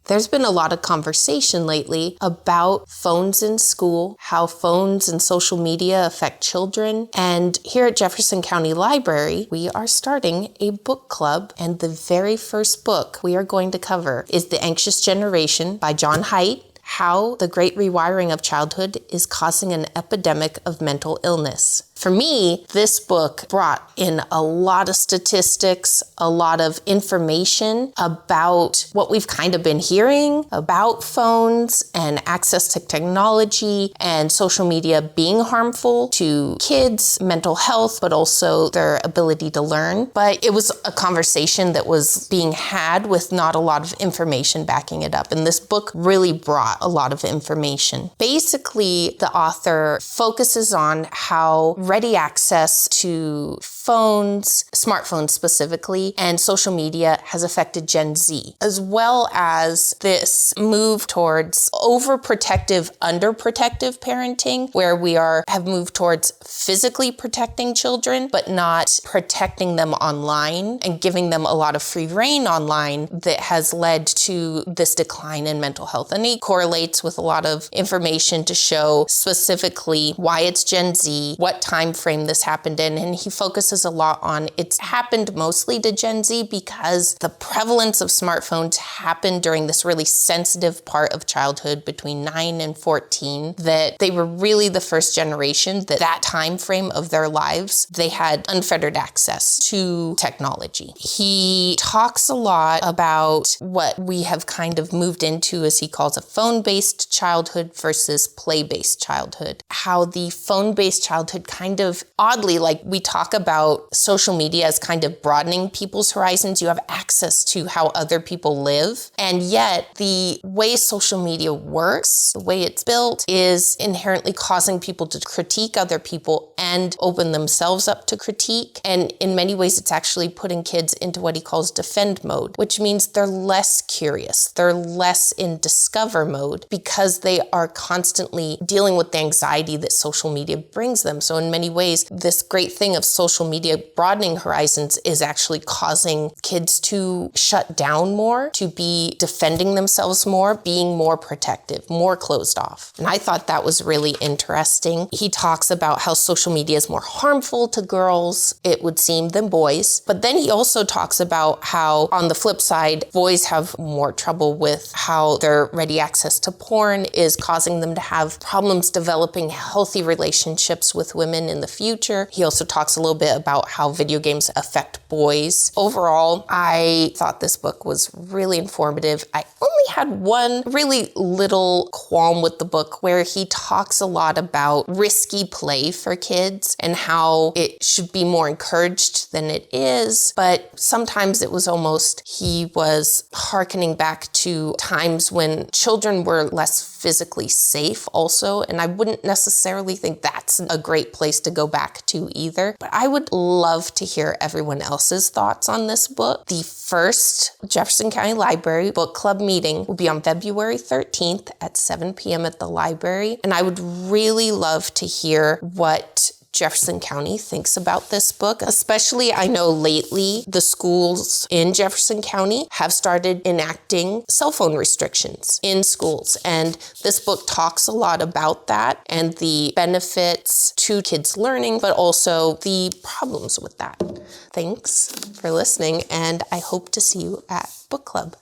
There's been a lot of conversation lately about phones in school, how phones and social media affect children. And here at Jefferson County Library, we are starting a book club. And the very first book we are going to cover is The Anxious Generation by Jonathan Haidt, How the Great Rewiring of Childhood is Causing an Epidemic of Mental Illness. For me, this book brought in a lot of statistics, a lot of information about what we've kind of been hearing about phones and access to technology and social media being harmful to kids' mental health, but also their ability to learn. But it was a conversation that was being had with not a lot of information backing it up. And this book really brought a lot of information. Basically, the author focuses on how ready access to phones, smartphones specifically, and social media has affected Gen Z, as well as this move towards overprotective, underprotective parenting, where we have moved towards physically protecting children, but not protecting them online and giving them a lot of free reign online that has led to this decline in mental health. And he correlates with a lot of information to show specifically why it's Gen Z, what time frame this happened in, and he focuses a lot on it's happened mostly to Gen Z because the prevalence of smartphones happened during this really sensitive part of childhood between 9 and 14, that they were really the first generation that time frame of their lives, they had unfettered access to technology. He talks a lot about what we have kind of moved into, as he calls a phone-based childhood versus play-based childhood. How the phone-based childhood kind of oddly, like we talk about social media as kind of broadening people's horizons. You have access to how other people live. And yet the way social media works, the way it's built, is inherently causing people to critique other people and open themselves up to critique. And in many ways, it's actually putting kids into what he calls defend mode, which means they're less curious. They're less in discover mode because they are constantly dealing with the anxiety that social media brings them. So in many ways, this great thing of social media broadening horizons is actually causing kids to shut down more, to be defending themselves more, being more protective, more closed off. And I thought that was really interesting. He talks about how social media is more harmful to girls, it would seem, than boys. But then he also talks about how, on the flip side, boys have more trouble with how their ready access to porn is causing them to have problems developing healthy relationships with women in the future. He also talks a little bit about how video games affect boys. Overall, I thought this book was really informative. I only had one really little qualm with the book where he talks a lot about risky play for kids and how it should be more encouraged than it is. But sometimes it was almost, he was hearkening back to times when children were less physically safe also. And I wouldn't necessarily think that's a great place to go back to either. But I would love to hear everyone else's thoughts on this book. The first Jefferson County Library book club meeting will be on February 13th at 7 p.m. at the library. And I would really love to hear what Jefferson County thinks about this book. Especially, I know lately the schools in Jefferson County have started enacting cell phone restrictions in schools. And this book talks a lot about that and the benefits to kids learning, but also the problems with that. Thanks for listening, and I hope to see you at book club.